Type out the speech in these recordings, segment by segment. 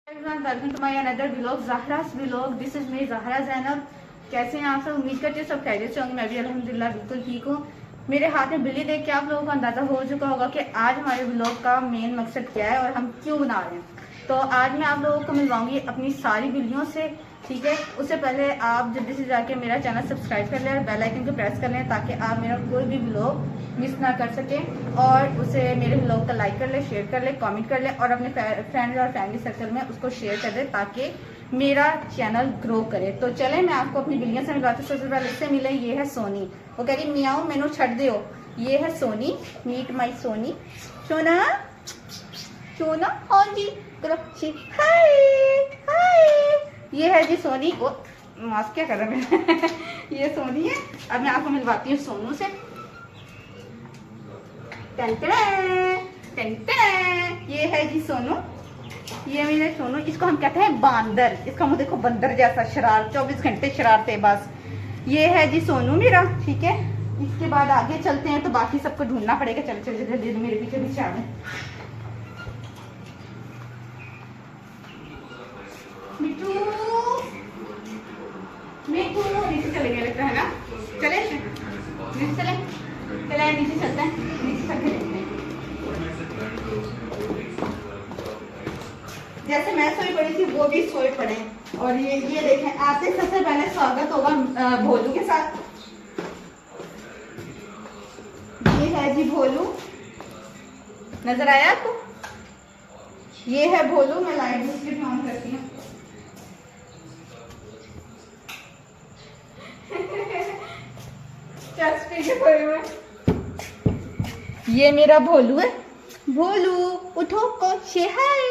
Welcome to my another vlog Zahra's vlog. This is me Zahra Zainab. कैसे हैं आप सब? उम्मीद करती हूँ सब खैरियत से होंगे। मैं भी अल्हम्दुलिल्लाह बिल्कुल ठीक हूँ। मेरे हाथ में बिल्ली देख के आप लोगों को अंदाज़ा हो चुका होगा कि आज हमारे व्लॉग का मेन मकसद क्या है और हम क्यों बना रहे हैं। तो आज मैं आप लोगों को मिलवाऊंगी अपनी सारी बिल्लियों से, ठीक है। उससे पहले आप जल्दी से जाके मेरा चैनल सब्सक्राइब कर लें और बेल आइकन को प्रेस कर लें ताकि आप मेरा कोई भी व्लॉग मिस ना कर सकें और उसे मेरे व्लॉग को लाइक कर ले, शेयर कर ले, कमेंट कर ले और अपने फ्रेंड्स और फैमिली सर्कल में उसको शेयर कर दे ताकि मेरा चैनल ग्रो करे। तो चले मैं आपको अपनी बिल्लियों से मिलवाती हूँ। सबसे पहले इससे मिले, ये है सोनी। वो कह रही मियाओ मैनू छड़ दो। ये है सोनी, मीट माई सोनी। सोना सोना, हाँ जी करो, हाय हाय। ये है जी सोनी। वो मास्क क्या कर रहा है ये सोनी है। अब मैं आपको मिलवाती हूँ सोनू से। ये है जी सोनू। ये मेरे सोनू, इसको हम कहते हैं बांदर। इसका मुंह देखो बंदर जैसा, शरारत 24 घंटे शरारते बस। ये है जी सोनू मेरा, ठीक है। इसके बाद आगे चलते हैं तो बाकी सबको ढूंढना पड़ेगा। चल चल जल्दी मेरे पीछे पीछे आ गए। मिठू मिठू नीचे चले गए लगता है ना। चले नीचे चले, चले नीचे चलते हैं, नीचे चल के देखते हैं। जैसे मैं सोई पड़ी थी वो भी सोए पड़े। और ये देखें, आते सबसे पहले स्वागत होगा भोलू के साथ। ये है जी भोलू, नजर आया आपको? ये है भोलू। मैं लाइट बिस्किट ऑन करती हूँ। ये मेरा भोलू है। भोलू उठो को शे हाय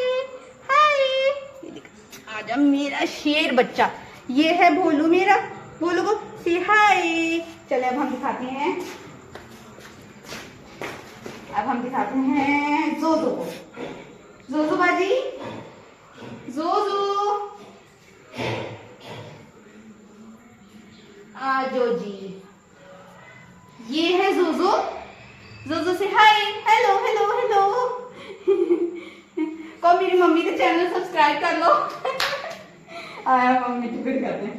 हाय। आजा मेरा शेर बच्चा। ये है भोलू मेरा। भोलू को से हाय। चले अब हम दिखाते हैं, अब हम दिखाते हैं जोजो को। जोजो बाजी, जोजो आजो जी। ये है जोजो। जोजो से हाय हेलो हेलो हेलो को मेरी मम्मी के चैनल सब्सक्राइब कर लो आया मम्मी टिकट करते हैं।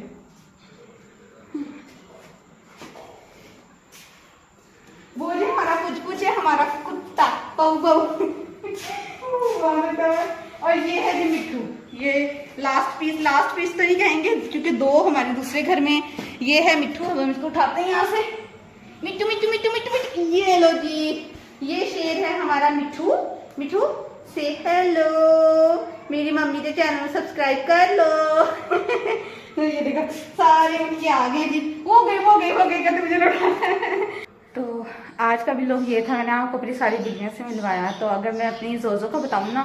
बोले हमारा कुछ है, हमारा कुत्ता पौ पौ और ये है जी मिठू। ये लास्ट पीस तो नहीं कहेंगे क्योंकि दो हमारे दूसरे घर में। ये है मिठू। अब हम इसको उठाते हैं यहाँ से। मिठू मिठू मिठू मिठू मिठू, ये लो जी। ये शेर है हमारा मिठू। मिठू से हेलो, मेरी मम्मी के चैनल में सब्सक्राइब कर लो तो ये देखो सारे उनके आ गए जी। हो गए कहते मुझे लौटा तो आज का भी लोग ये था, मैंने आपको अपनी सारी बिल्लियों से मिलवाया। तो अगर मैं अपनी जोजो को बताऊँ ना,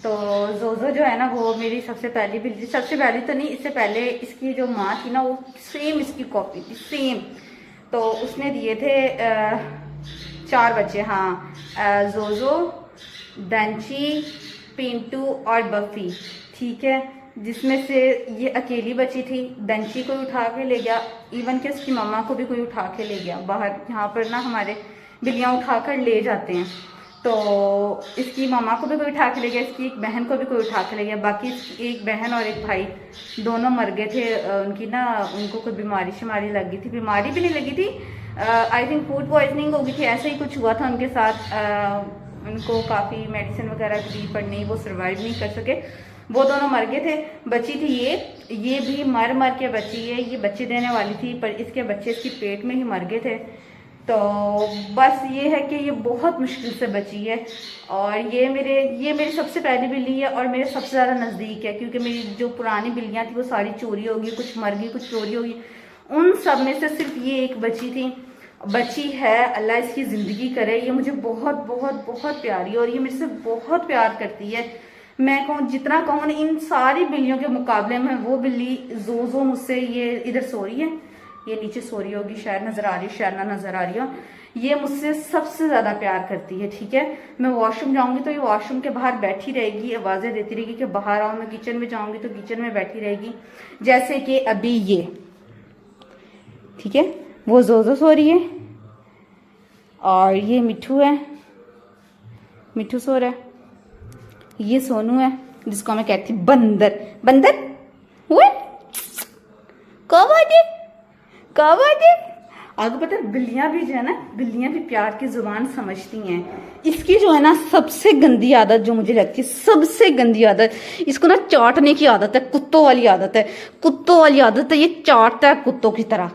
तो जोजो जो है ना वो मेरी सबसे पहली बिल्ली, सबसे पहली तो नहीं, इससे पहले इसकी जो माँ थी ना वो सेम इसकी कॉपी थी, सेम। तो उसने दिए थे 4 बच्चे। हाँ, जोजो, डंची, पिंटू और बफी, ठीक है। जिसमें से ये अकेली बची थी। डंची को उठा के ले गया, इवन कि उसकी मम्मा को भी कोई उठा के ले गया बाहर। यहाँ पर ना हमारे बिल्लियाँ उठा कर ले जाते हैं, तो इसकी मम्मा को भी कोई उठा के ले गया, इसकी एक बहन को भी कोई उठा के ले गया। बाकी इसकी एक बहन और एक भाई दोनों मर गए थे। उनकी ना, उनको कोई बीमारी शिमारी लगी थी। बीमारी भी नहीं लगी थी, आई थिंक फूड पॉइजनिंग हो गई थी, ऐसे ही कुछ हुआ था उनके साथ। उनको काफ़ी मेडिसिन वगैरह दी पर नहीं, वो सर्वाइव नहीं कर सके, वो दोनों मर गए थे। बची थी ये भी मर के बची है। ये बच्चे देने वाली थी पर इसके बच्चे इसकी पेट में ही मर गए थे। तो बस ये है कि ये बहुत मुश्किल से बची है। और ये मेरी सबसे पहली बिल्ली है और मेरे सबसे ज़्यादा नज़दीक है, क्योंकि मेरी जो पुरानी बिल्लियाँ थी वो सारी चोरी होगी, कुछ मर गई, कुछ चोरी होगी। उन सब में से सिर्फ ये एक बची है। अल्लाह इसकी ज़िंदगी करे। ये मुझे बहुत बहुत बहुत प्यारी है और ये मेरे से बहुत प्यार करती है। मैं कहूँ जितना कहूँ ना, इन सारी बिल्लियों के मुकाबले में वो बिल्ली जोजो मुझसे, ये इधर सो रही है, ये नीचे सो रही होगी, शायद नजर आ रही है, शायद ना नजर आ रही हो, ये मुझसे सबसे ज्यादा प्यार करती है, ठीक है। मैं वॉशरूम जाऊंगी तो ये वॉशरूम के बाहर बैठी रहेगी, आवाजें देती रहेगी कि बाहर आओ। मैं किचन में जाऊंगी तो किचन में बैठी रहेगी, जैसे कि अभी ये, ठीक है। वो जोजो सो रही है और ये मिठू है, मिठू सो रहा है। ये सोनू है जिसको मैं कहती बंदर। बंदर हुए कब आ गए, कब आ गए। आपको पता है बिल्लियां भी जो है ना, बिल्लियां भी प्यार की जुबान समझती हैं। इसकी जो है ना सबसे गंदी आदत जो मुझे लगती है, सबसे गंदी आदत, इसको ना चाटने की आदत है, कुत्तों वाली आदत है, कुत्तों वाली आदत है। ये चाटता है कुत्तों की तरह,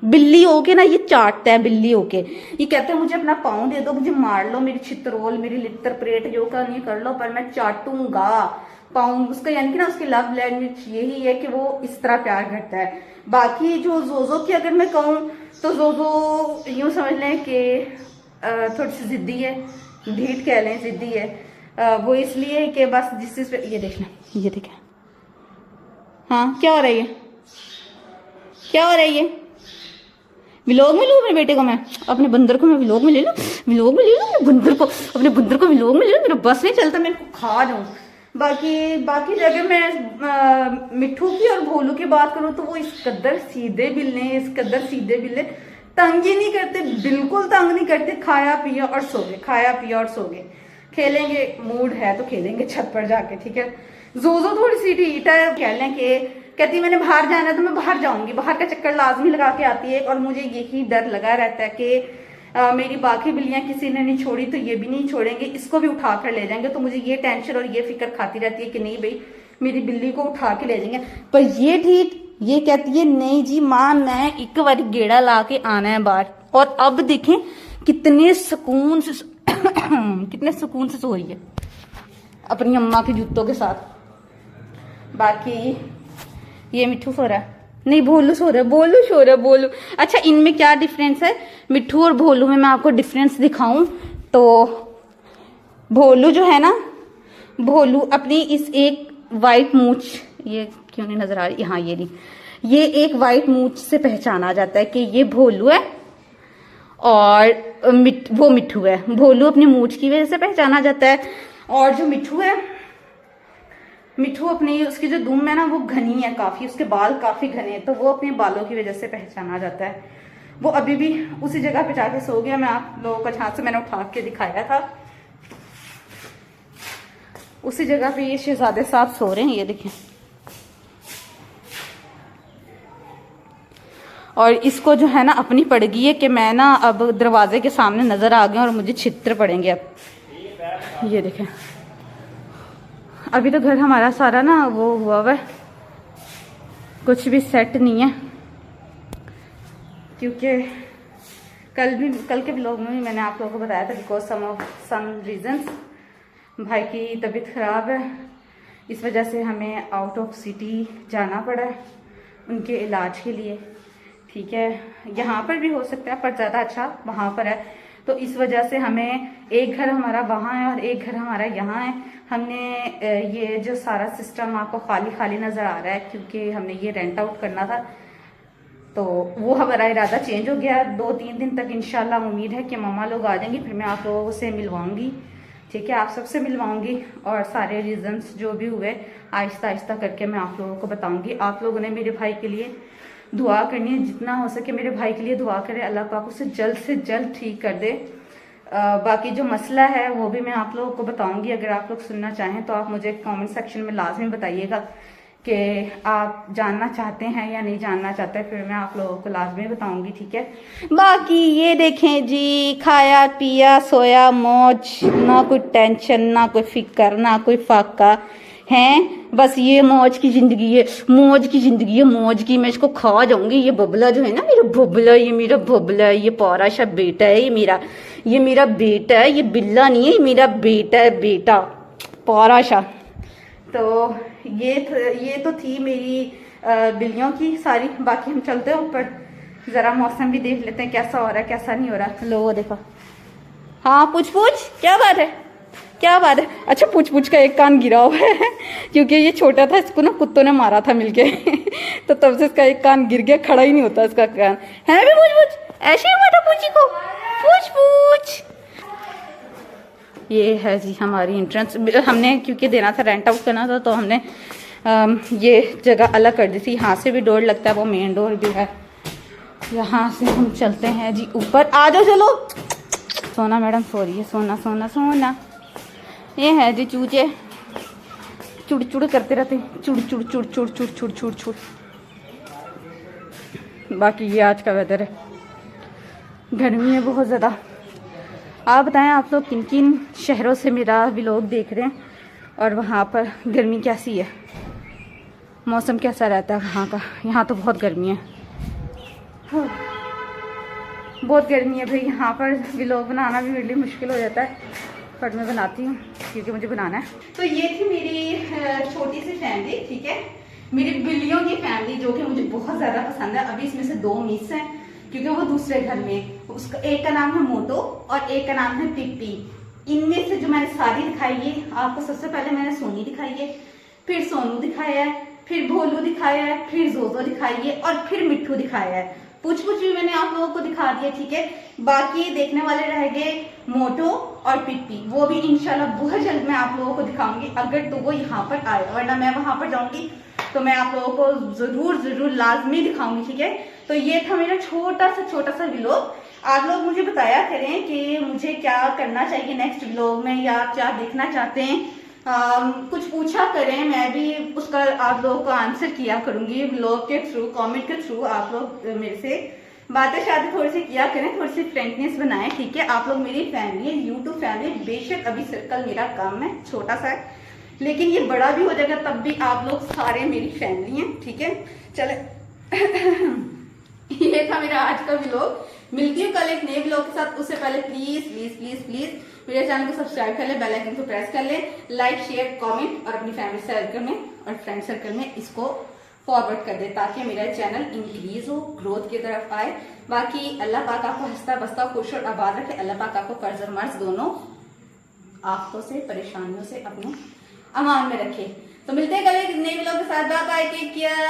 बिल्ली होके ना ये चाटता है बिल्ली होके। ये कहता है मुझे अपना पाँव दे दो, मुझे मार लो, मेरी छितरोल, मेरी लिट्टर परेट जो करनी कर लो, पर मैं चाटूंगा पाँव। उसका यानी कि ना उसकी लव लैंग्वेज यही है कि वो इस तरह प्यार करता है। बाकी जो जोजो की अगर मैं कहूँ तो जोजो यूं समझ लें कि थोड़ी सी जिद्दी है, ढीठ कह लें, जिद्दी है। वो इसलिए कि बस जिस चीज पे, ये देखना, ये देखें, हाँ क्या हो रही है, क्या हो रही है। व्लॉग में लूँ मेरे बेटे को, मैं अपने बंदर को मैं व्लॉग में ले लूँ, व्लॉग में ले लूँ अपने बंदर को, अपने बंदर को व्लॉग में ले लूँ। मेरा बस नहीं चलता, मैं इनको खा जाऊँ। बाकी अगर मैं मिट्ठू की और भोलू की बात करूँ तो वो इस कदर सीधे बिल्ले, इस कदर सीधे बिल्ले, तंग ही नहीं करते, बिल्कुल तंग नहीं करते। खाया पिया और सो गए, खाया पिया और सो गए। खेलेंगे, मूड है तो खेलेंगे छत पर जाके, ठीक है। जोजो थोड़ी सी ढीठ है, कह लें कि कहती मैंने बाहर जाना है तो मैं बाहर जाऊंगी, बाहर का चक्कर लाजमी लगा के आती है। और मुझे यही डर लगा रहता है कि मेरी बाकी बिल्लियां किसी ने नहीं छोड़ी तो ये भी नहीं छोड़ेंगे, इसको भी उठा कर ले जाएंगे। तो मुझे ये टेंशन और ये फिक्र खाती रहती है कि नहीं भाई मेरी बिल्ली को उठा के ले जाएंगे। पर ये ठीक, ये कहती है नहीं जी माँ, मैं एक बार गेड़ा ला के आना है बाहर। और अब देखें कितने सुकून से कितने सुकून से सो रही है अपनी अम्मा के जूतों के साथ। बाकी ये मिट्ठू सो रहा है, नहीं भोलू सो रहा है, भोलू सो रहा है, भोलू। अच्छा इनमें क्या डिफरेंस है मिट्ठू और भोलू में, मैं आपको डिफरेंस दिखाऊं तो भोलू जो है ना, भोलू अपनी इस एक वाइट मूंछ, ये क्यों नहीं नजर आ रही, हाँ ये नहीं, ये एक वाइट मूंछ से पहचाना जाता है कि ये भोलू है और वो मिट्ठू है। भोलू अपनी मूंछ की वजह से पहचाना जाता है, और जो मिट्ठू है, मिट्ठू अपनी उसकी जो दुम है ना वो घनी है काफी, उसके बाल काफी घने हैं, तो वो अपने बालों की वजह से पहचाना जाता है। वो अभी भी उसी जगह पे जाके सो गया। मैं आप लोगों को जहां से मैंने उठा के दिखाया था उसी जगह पे ये शहजादे साहब सो रहे हैं, ये देखें। और इसको जो है ना अपनी पड़ गई है कि मैं ना अब दरवाजे के सामने नजर आ गया और मुझे छित्र पड़ेंगे अब। ये देखें अभी तो घर हमारा सारा ना वो हुआ हुआ है, कुछ भी सेट नहीं है, क्योंकि कल के व्लॉग में भी मैंने आप लोगों को बताया था बिकॉज सम रीजंस भाई की तबीयत ख़राब है, इस वजह से हमें आउट ऑफ सिटी जाना पड़ा है उनके इलाज के लिए, ठीक है। यहाँ पर भी हो सकता है पर ज़्यादा अच्छा वहाँ पर है, तो इस वजह से हमें एक घर हमारा वहाँ है और एक घर हमारा यहाँ है। हमने ये जो सारा सिस्टम आपको खाली खाली नज़र आ रहा है क्योंकि हमने ये रेंट आउट करना था, तो वो हमारा इरादा चेंज हो गया। 2-3 दिन तक इंशाल्लाह उम्मीद है कि मम्मा लोग आ जाएंगी, फिर मैं आप लोगों से मिलवाऊंगी, ठीक है, आप सबसे मिलवाऊंगी और सारे रीजंस जो भी हुए आहिस्ता आहिस्ता करके मैं आप लोगों को बताऊंगी। आप लोगों ने मेरे भाई के लिए दुआ करनी है, जितना हो सके मेरे भाई के लिए दुआ करें, अल्लाह पाक उसे जल्द से जल्द ठीक कर दे। बाकी जो मसला है वो भी मैं आप लोगों को बताऊंगी, अगर आप लोग सुनना चाहें तो आप मुझे कमेंट सेक्शन में लाजमी बताइएगा कि आप जानना चाहते हैं या नहीं जानना चाहते, फिर मैं आप लोगों को लाजमी बताऊंगी, ठीक है। बाकी ये देखें जी, खाया पिया सोया मौज, ना कोई टेंशन ना कोई फिक्र ना कोई फाका हैं, बस ये मौज की जिंदगी है, मौज की जिंदगी है, मौज की। मैं इसको खा जाऊंगी। ये बबला जो है ना, मेरा बबला, ये मेरा बबला है, ये पारा सा बेटा है, ये मेरा बेटा है, ये बिल्ला नहीं है, ये मेरा बेटा है, बेटा पारा सा। तो ये तो थी मेरी बिल्लियों की सारी। बाकी हम चलते हैं ऊपर, जरा मौसम भी देख लेते हैं कैसा हो रहा है कैसा नहीं हो रहा। लो देखो, हाँ पूछ क्या बात है, क्या बात है। अच्छा पूछ का एक कान गिरा हुआ है क्योंकि ये छोटा था, इसको ना कुत्तों ने मारा था मिलके तो तब से इसका एक कान गिर गया, खड़ा ही नहीं होता इसका कान है भी। पूछ ऐसे ही मारा पूछी को, पूछ। ये है जी हमारी एंट्रेंस। हमने क्योंकि देना था, रेंट आउट करना था, तो हमने ये जगह अलग कर दी थी। यहाँ से भी डोर लगता है, वो मेन डोर भी है। यहाँ से हम चलते हैं जी ऊपर, आ जाओ चलो। सोना मैडम सो रही है, सोना। ये है जी चूचे, चुड़ चुड़ करते रहते हैं, चुड़ चुड़ चुड़ चुड़ चुड़ चुड़ चुड़ चुड़। बाकी ये आज का वेदर है, गर्मी है बहुत ज़्यादा। आप बताएं आप लोग किन किन शहरों से मेरा व्लॉग देख रहे हैं और वहाँ पर गर्मी कैसी है, मौसम कैसा रहता है वहाँ का। यहाँ तो बहुत गर्मी है, बहुत गर्मी है भाई। यहाँ पर व्लॉग बनाना भी मेरे लिए मुश्किल हो जाता है, पर मैं बनाती हूँ क्योंकि मुझे बनाना है। तो ये थी मेरी छोटी सी फैमिली, ठीक है, मेरी बिल्लियों की फैमिली जो कि मुझे बहुत ज़्यादा पसंद है। अभी इसमें से 2 मिस हैं क्योंकि वो दूसरे घर में, उसका एक का नाम है मोटो और एक का नाम है पिप्पी। इनमें से जो मैंने सारी दिखाई है आपको, सबसे पहले मैंने सोनी दिखाई है, फिर सोनू दिखाया है, फिर भोलू दिखाया है, फिर जोजो दिखाई है और फिर मिट्ठू दिखाया है। पूछ भी मैंने आप लोगों को दिखा दिया, ठीक है। बाकी देखने वाले रह गए मोटो और पिप्पी, वो भी इंशाल्लाह बहुत जल्द मैं आप लोगों को दिखाऊंगी अगर तो वो यहाँ पर आए, वरना मैं वहां पर जाऊंगी तो मैं आप लोगों को जरूर लाजमी दिखाऊंगी, ठीक है। तो ये था मेरा छोटा सा व्लॉग। आप लोग मुझे बताया करें कि मुझे क्या करना चाहिए नेक्स्ट व्लॉग में, या क्या देखना चाहते हैं। कुछ पूछा करें, मैं भी उसका आप लोगों को आंसर किया करूंगी व्लॉग के थ्रू, कमेंट के थ्रू। आप लोग मेरे से बातें शायद थोड़ी सी किया करें, थोड़ी सी फ्रेंडनेस बनाएं, ठीक है। आप लोग मेरी फैमिली है, यूट्यूब फैमिली। बेशक अभी सर्कल मेरा कम है, छोटा सा है, लेकिन ये बड़ा भी हो जाएगा तब भी आप लोग सारे मेरी फैमिली हैं, ठीक है। चले ये था मेरा आज का व्लॉग। मिलती हूँ कल एक नए व्लॉग के साथ। उससे पहले प्लीज मेरे चैनल को सब्सक्राइब कर ले, बेल आइकन को प्रेस कर ले, लाइक शेयर कमेंट और अपनी फैमिली सर्कल में और फ्रेंड सर्कल में इसको फॉरवर्ड कर दे ताकि मेरा चैनल इंक्रीज हो, ग्रोथ की तरफ आए। बाकी अल्लाह पाक आपको हंसता बसता खुश और आबाद रखे। अल्लाह पाक आपको कर्ज और मर्ज दोनों आफतों से, परेशानियों से अपने अमान में रखे। तो मिलते हैं कल एक नए व्लॉग के साथ। Bye bye, take care.